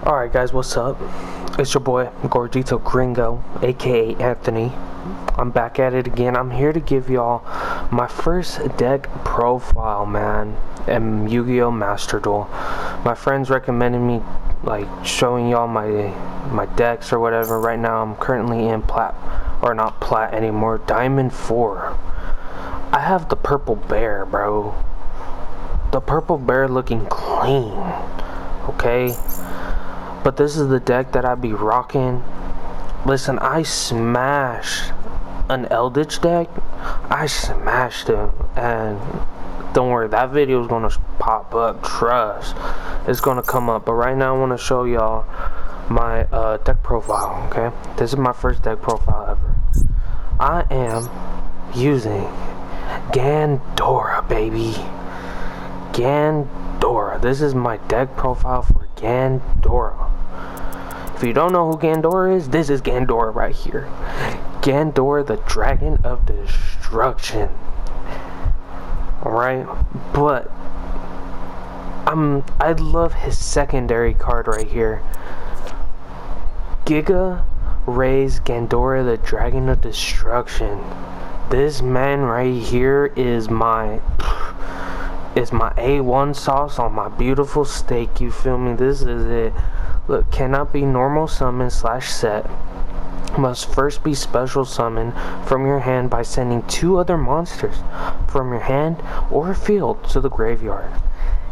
Alright guys, what's up? It's your boy Gordito Gringo, aka Anthony. I'm back at it again. I'm here to give y'all my first deck profile, man, in Yu-Gi-Oh! Master Duel. My friends recommended me showing y'all my decks or whatever. Right now I'm currently in not plat anymore, Diamond 4. I have the purple bear, bro. The purple bear looking clean. Okay? But this is the deck that I be rocking. Listen, I smashed an Eldritch deck. I smashed him. And don't worry, that video is going to pop up. Trust. It's going to come up. But right now I want to show y'all my deck profile. Okay? This is my first deck profile ever. I am using Gandora, baby. Gandora. This is my deck profile for Gandora. If you don't know who Gandora is, this is Gandora right here. Gandora, the Dragon of Destruction. Alright? But I love his secondary card right here. Giga Ray's Gandora, the Dragon of Destruction. This man right here is my A1 sauce on my beautiful steak. You feel me? This is it. Look, cannot be normal summon / set. Must first be special summon from your hand by sending 2 other monsters from your hand or field to the graveyard.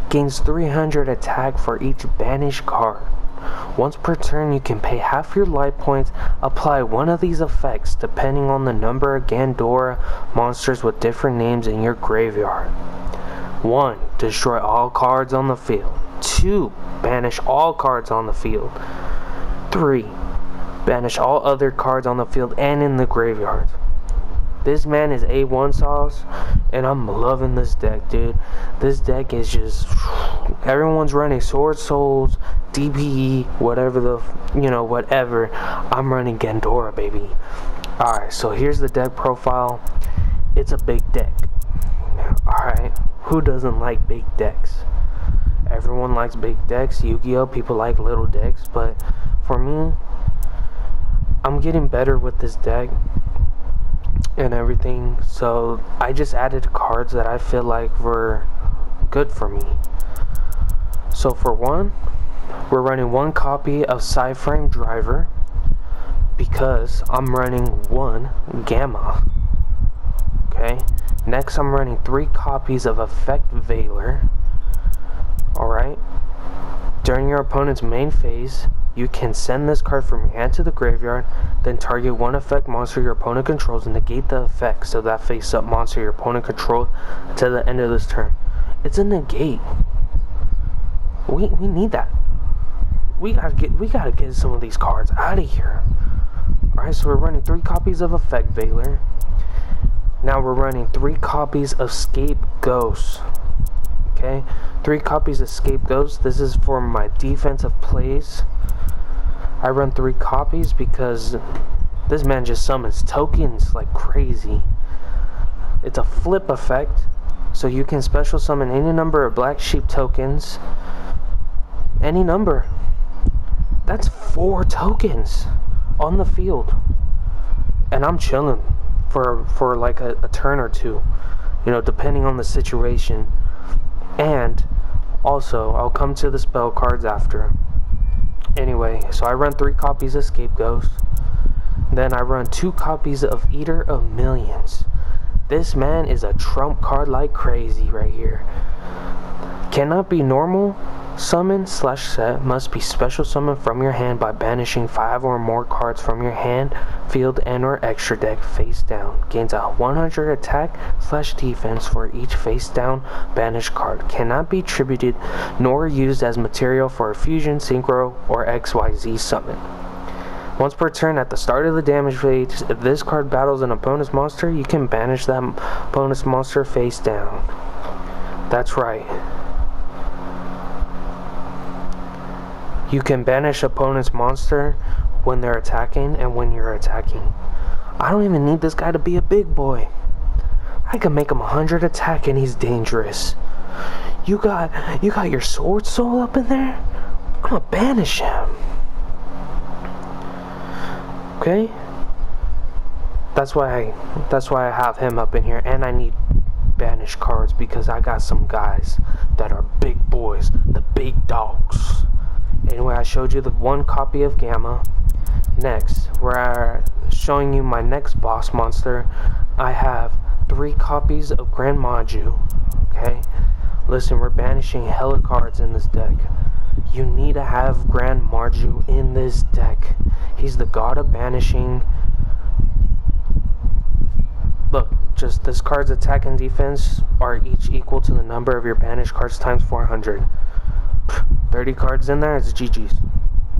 Gains 300 attack for each banished card. Once per turn, you can pay half your life points, apply one of these effects depending on the number of Gandora monsters with different names in your graveyard. 1. Destroy all cards on the field. 2. Banish all cards on the field. 3. Banish all other cards on the field and in the graveyard. This man is A1 sauce, and I'm loving this deck, dude. This deck is just... Everyone's running Sword Souls, DPE, whatever whatever. I'm running Gandora, baby. Alright, so here's the deck profile. It's a big deck. Alright, who doesn't like big decks? Everyone likes big decks. Yu-Gi-Oh! People like little decks. But for me, I'm getting better with this deck and everything. So I just added cards that I feel like were good for me. So for one, we're running 1 copy of Psyframe Driver because I'm running 1 Gamma. Okay. Next, I'm running 3 copies of Effect Veiler. Alright. During your opponent's main phase, you can send this card from your hand to the graveyard, then target 1 effect monster your opponent controls and negate the effect so that face-up monster your opponent controls to the end of this turn. It's a negate. We need that. We gotta get some of these cards out of here. Alright, so we're running 3 copies of Effect Veiler. Now we're running 3 copies of Scapegoats. Okay, 3 copies of Scapegoats. This is for my defensive plays. I run 3 copies because this man just summons tokens like crazy. It's a flip effect, so you can special summon any number of Black Sheep tokens. Any number. That's 4 tokens on the field. And I'm chilling for like a turn or two, depending on the situation. And also, I'll come to the spell cards after. Anyway, so I run 3 copies of Scapegoats. Then I run 2 copies of Eater of Millions. This man is a trump card like crazy right here. Cannot be normal summon / set. Must be special summon from your hand by banishing 5 or more cards from your hand, field, and or extra deck face down. Gains a 100 attack / defense for each face down banished card. Cannot be attributed nor used as material for a fusion, synchro, or XYZ summon. Once per turn at the start of the damage phase, if this card battles an opponent's monster, you can banish that opponent's monster face down. That's right. You can banish opponent's monster when they're attacking and when you're attacking. I don't even need this guy to be a big boy. I can make him 100 attack and he's dangerous. You got your Sword Soul up in there? I'm gonna banish him. Okay? That's why I have him up in here, and I need banished cards because I got some guys that are big boys, the big dogs. Anyway, I showed you the one copy of Gamma. Next, we're showing you my next boss monster. I have 3 copies of Grand Maju. Okay? Listen, we're banishing hella cards in this deck. You need to have Grand Maju in this deck. He's the god of banishing. Look, just this card's attack and defense are each equal to the number of your banished cards times 400. 30 cards in there, it's GG's.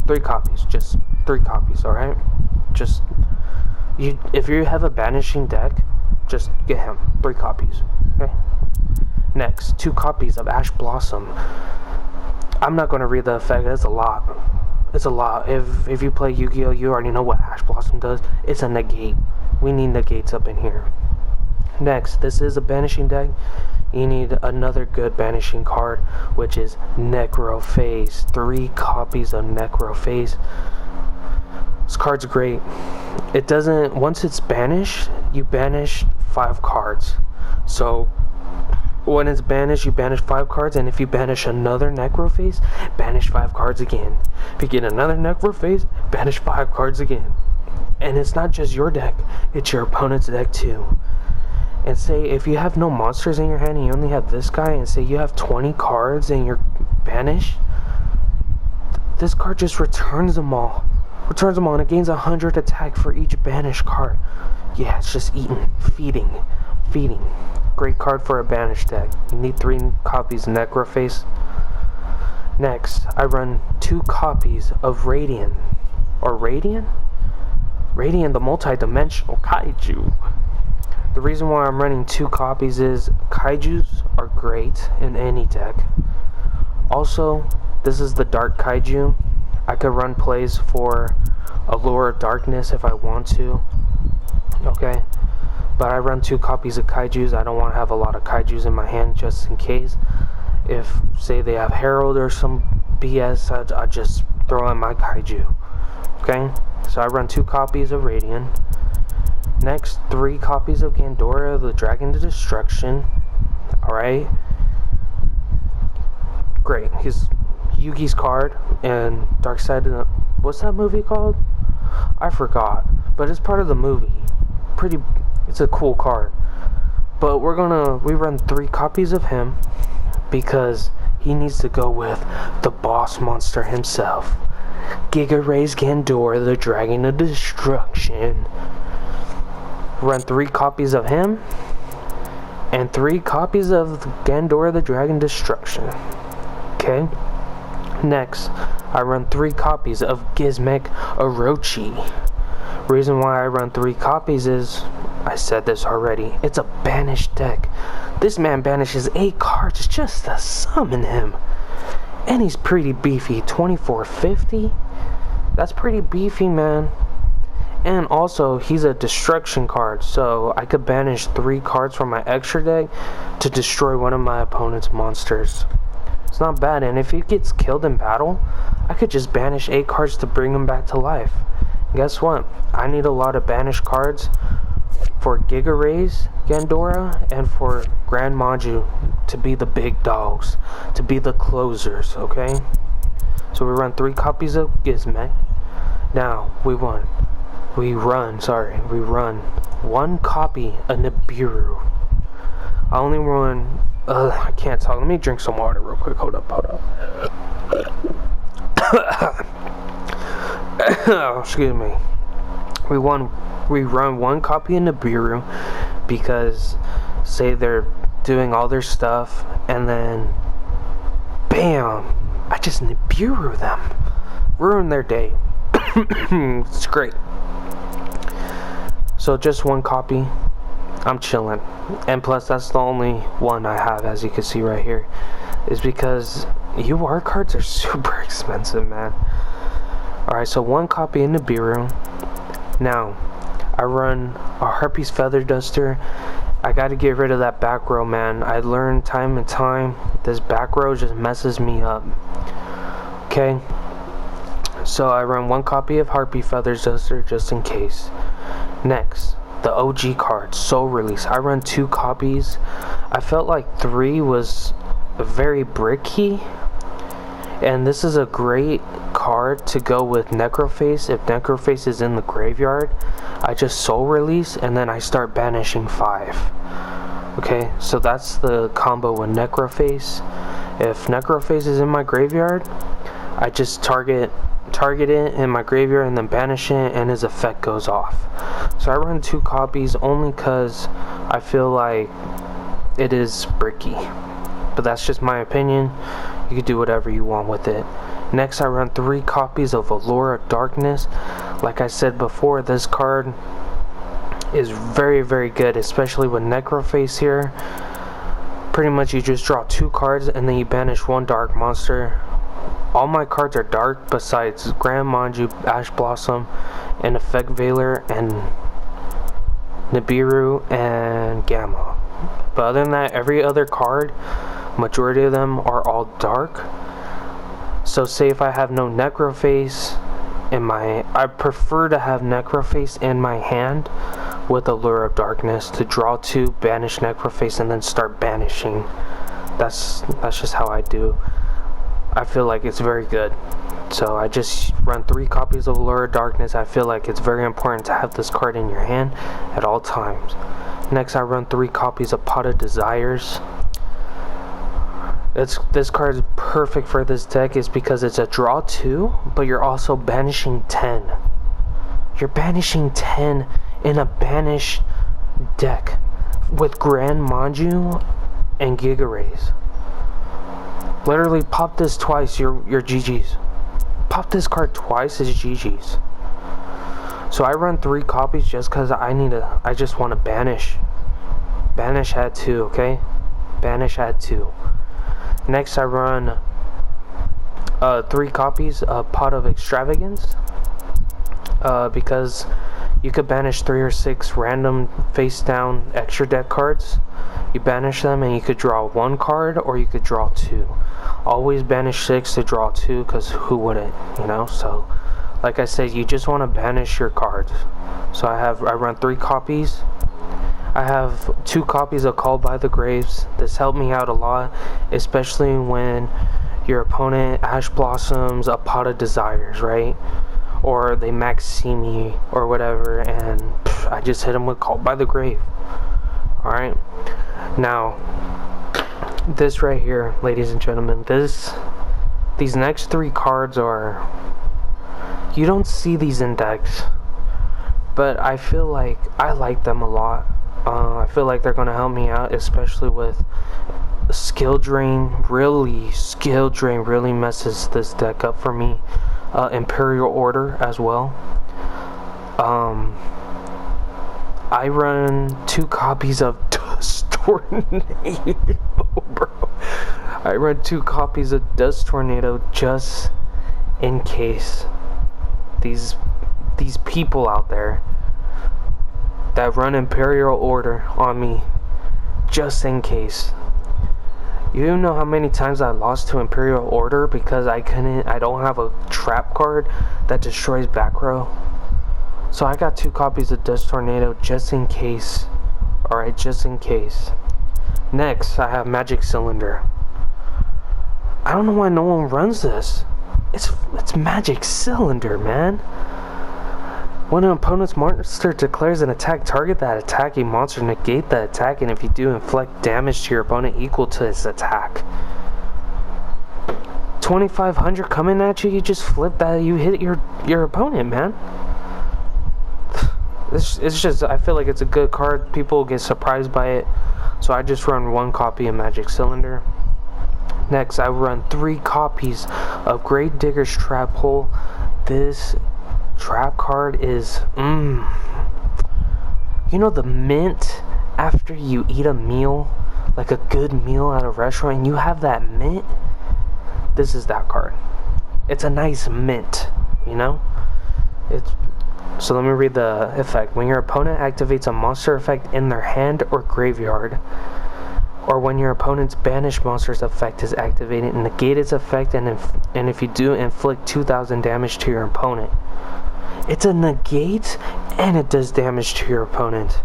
3 copies, just 3 copies, alright? Just, if you have a banishing deck, just get him. 3 copies, okay? Next, 2 copies of Ash Blossom. I'm not going to read the effect, it's a lot. It's a lot. If you play Yu-Gi-Oh, you already know what Ash Blossom does. It's a negate. We need negates up in here. Next, this is a banishing deck. You need another good banishing card, which is Necrophase. 3 copies of Necrophase. This card's great. It doesn't, once it's banished, you banish 5 cards. So when it's banished, you banish 5 cards, and if you banish another Necrophase, banish 5 cards again. If you get another Necrophase, banish 5 cards again. And it's not just your deck, it's your opponent's deck too. And say if you have no monsters in your hand and you only have this guy, and say you have 20 cards and you're banished, this card just returns them all. And it gains 100 attack for each banished card. Yeah, it's just eating, feeding. Great card for a banished deck. You need 3 copies of Necrophase. Next, I run 2 copies of Radiant. Or Radiant? Radiant, the multi-dimensional kaiju. The reason why I'm running 2 copies is kaijus are great in any deck. Also, this is the dark kaiju. I could run plays for Allura Darkness if I want to. Okay? But I run 2 copies of kaijus. I don't want to have a lot of kaijus in my hand just in case. If, say, they have Herald or some BS, I just throw in my kaiju. Okay? So I run 2 copies of Radiant. Next, 3 copies of Gandora, the Dragon to Destruction. Alright? Great. He's Yugi's card and Dark Side of the... What's that movie called? I forgot. But it's part of the movie. It's a cool card. But we run 3 copies of him because he needs to go with the boss monster himself. Giga Ray's Gandora, the Dragon of Destruction. Run 3 copies of him and 3 copies of Gandora, the Dragon Destruction. Okay? Next, I run 3 copies of Gizmek Orochi. Reason why I run 3 copies is, I said this already, it's a banished deck. This man banishes 8 cards just to summon him. And he's pretty beefy, 2450. That's pretty beefy, man. And also, he's a destruction card, so I could banish 3 cards from my extra deck to destroy one of my opponent's monsters. It's not bad, and if he gets killed in battle, I could just banish 8 cards to bring him back to life. And guess what? I need a lot of banished cards for Giga Ray's Gandora and for Grand Maju to be the big dogs, to be the closers, okay? So we run 3 copies of Gizmek. Now, we run 1 copy of Nibiru. I only run, I can't talk, let me drink some water real quick, hold up. Excuse me. We run 1 copy of Nibiru because, say they're doing all their stuff, and then, bam, I just Nibiru them. Ruin their day. It's great. So just 1 copy. I'm chilling. And plus, that's the only one I have, as you can see right here. Is because UR cards are super expensive, man. Alright, so 1 copy in Nibiru. Now, I run a Harpy's Feather Duster. I gotta get rid of that back row, man. I learned time and time, this back row just messes me up. Okay? So I run 1 copy of Harpy Feathers Duster just in case. Next, the OG card, Soul Release. I run 2 copies. I felt like 3 was very bricky, and this is a great card to go with Necroface. If Necroface is in the graveyard, I just Soul Release and then I start banishing 5. Okay, so that's the combo with Necroface. If Necroface is in my graveyard, I just target it in my graveyard and then banish it, and his effect goes off. So I run 2 copies only because I feel like it is bricky, but that's just my opinion. You can do whatever you want with it. Next, I run 3 copies of Allura Darkness. Like I said before, this card is very, very good, especially with Necroface here. Pretty much you just draw 2 cards and then you banish 1 dark monster. All my cards are dark besides Grand Manju, Ash Blossom, and Effect Veiler, and Nibiru, and Gamma. But other than that, every other card, majority of them are all dark. So say if I have no Necroface in my... I prefer to have Necroface in my hand with Allura Darkness to draw 2, banish Necroface, and then start banishing. That's just how I do. I feel like it's very good. So I just run 3 copies of Allura Darkness. I feel like it's very important to have this card in your hand at all times. Next, I run 3 copies of Pot of Desires. This card is perfect for this deck is because it's a draw 2, but you're also banishing 10. You're banishing 10 in a banish deck with Grand Manju and Giga Rays. Literally pop this twice, you're GG's. Pop this card twice is GG's. So I run 3 copies just because I just want to banish. Banish at 2, okay? Banish at 2. Next I run 3 copies of Pot of Extravagance. Because you could banish 3 or 6 random face down extra deck cards. You banish them and you could draw 1 card or you could draw 2. Always banish 6 to draw 2 because who wouldn't, you know? So like I said, you just want to banish your cards. So I run 3 copies. I have 2 copies of Called by the Graves. This helped me out a lot, especially when your opponent Ash Blossoms a Pot of Desires, right? Or they max see me or whatever, and I just hit them with Called by the Grave. Alright, now this right here, ladies and gentlemen, these next 3 cards are, you don't see these in decks, but I feel like I like them a lot. I feel like they're gonna help me out, especially with Skill Drain. Skill Drain really messes this deck up for me. Imperial Order as well. I run 2 copies of Dust Tornado, bro. I run 2 copies of Dust Tornado just in case these people out there that run Imperial Order on me, just in case. You know how many times I lost to Imperial Order because I don't have a trap card that destroys back row. So I got 2 copies of Dust Tornado just in case. Alright, just in case. Next, I have Magic Cylinder. I don't know why no one runs this. It's Magic Cylinder, man. When an opponent's monster declares an attack, target that attacking monster, negate that attack, and if you do, inflict damage to your opponent equal to its attack. 2500 coming at you, you just flip that, you hit your opponent, man. It's just, I feel like it's a good card. People get surprised by it. So I just run 1 copy of Magic Cylinder. Next, I run 3 copies of Grave Digger's Trap Hole. This trap card is, you know the mint after you eat a meal, like a good meal at a restaurant, and you have that mint? This is that card. It's a nice mint, you know? So let me read the effect. When your opponent activates a monster effect in their hand or graveyard, or when your opponent's banished monster's effect is activated, negate its effect, and if you do, inflict 2,000 damage to your opponent. It's a negate and it does damage to your opponent.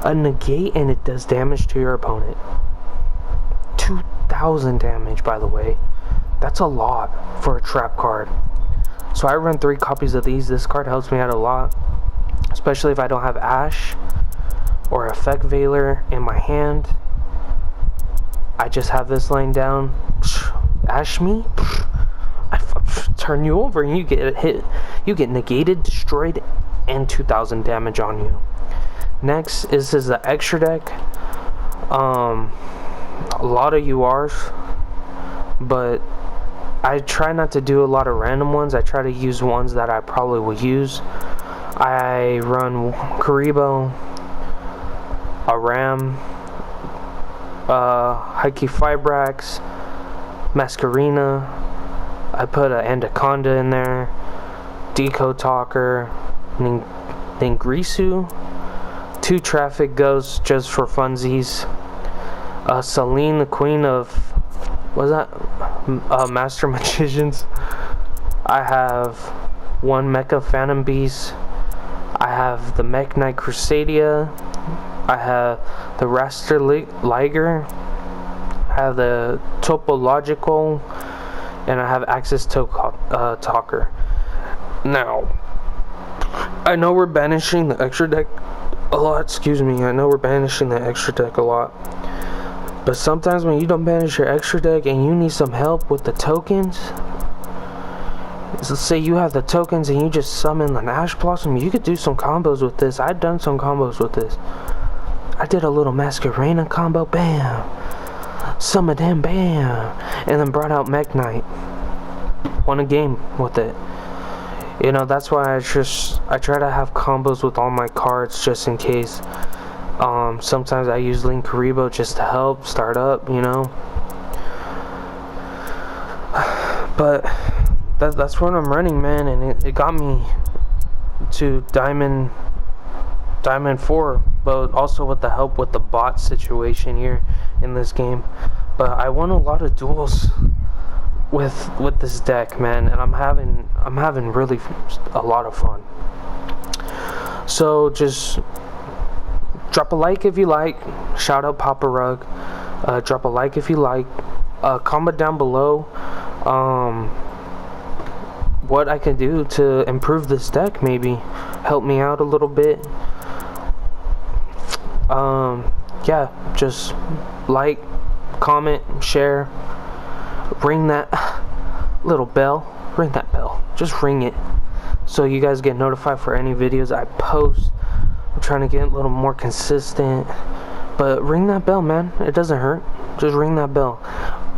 A negate and it does damage to your opponent. 2,000 damage, by the way. That's a lot for a trap card. So I run 3 copies of these. This card helps me out a lot, especially if I don't have Ash or Effect Veiler in my hand. I just have this laying down. Ash me, I turn you over and you get hit. You get negated, destroyed, and 2,000 damage on you. Next is the extra deck. A lot of URs, but I try not to do a lot of random ones. I try to use ones that I probably will use. I run Karibo, a Ram, Hiki Fibrax, Masquerena. I put an Anaconda in there, Decode Talker, Ningrisu, 2 Traffic Ghosts just for funsies, Celine, the Queen of, what's that? Master Magicians. I have 1 Mecha Phantom Beast. I have the Mech Knight Crusadia. I have the Raster Liger. I have the Topological. And I have Access Talker. Now, I know we're banishing the extra deck a lot. I know we're banishing the extra deck a lot. But sometimes when you don't banish your extra deck and you need some help with the tokens, let's say you have the tokens and you just summon an Ash Blossom, you could do some combos with this. I've done some combos with this. I did a little Masquerena combo, bam. Summoned him, bam. And then brought out Mech Knight. Won a game with it. You know, that's why I try to have combos with all my cards just in case. Sometimes I use Link Karibo just to help start up, you know. But that's what I'm running, man, and it got me to Diamond 4, but also with the help with the bot situation here in this game. But I won a lot of duels with this deck, man, and I'm having really a lot of fun. So just drop a like if you like. Shout out Papa Rug. Drop a like if you like. Comment down below what I can do to improve this deck. Maybe help me out a little bit. Yeah, just like, comment, share, ring that little bell. Ring that bell. Just ring it so you guys get notified for any videos I post. I'm trying to get a little more consistent, but ring that bell, man. It doesn't hurt. Just ring that bell.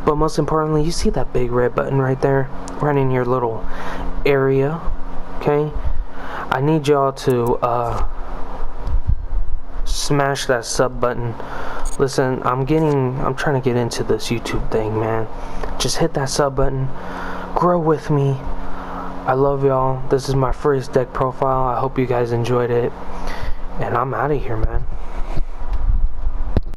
But most importantly, you see that big red button right there, right in your little area. Okay, I need y'all to smash that sub button. Listen, I'm trying to get into this YouTube thing, man. Just hit that sub button. Grow with me. I love y'all. This is my first deck profile. I hope you guys enjoyed it. And I'm out of here, man.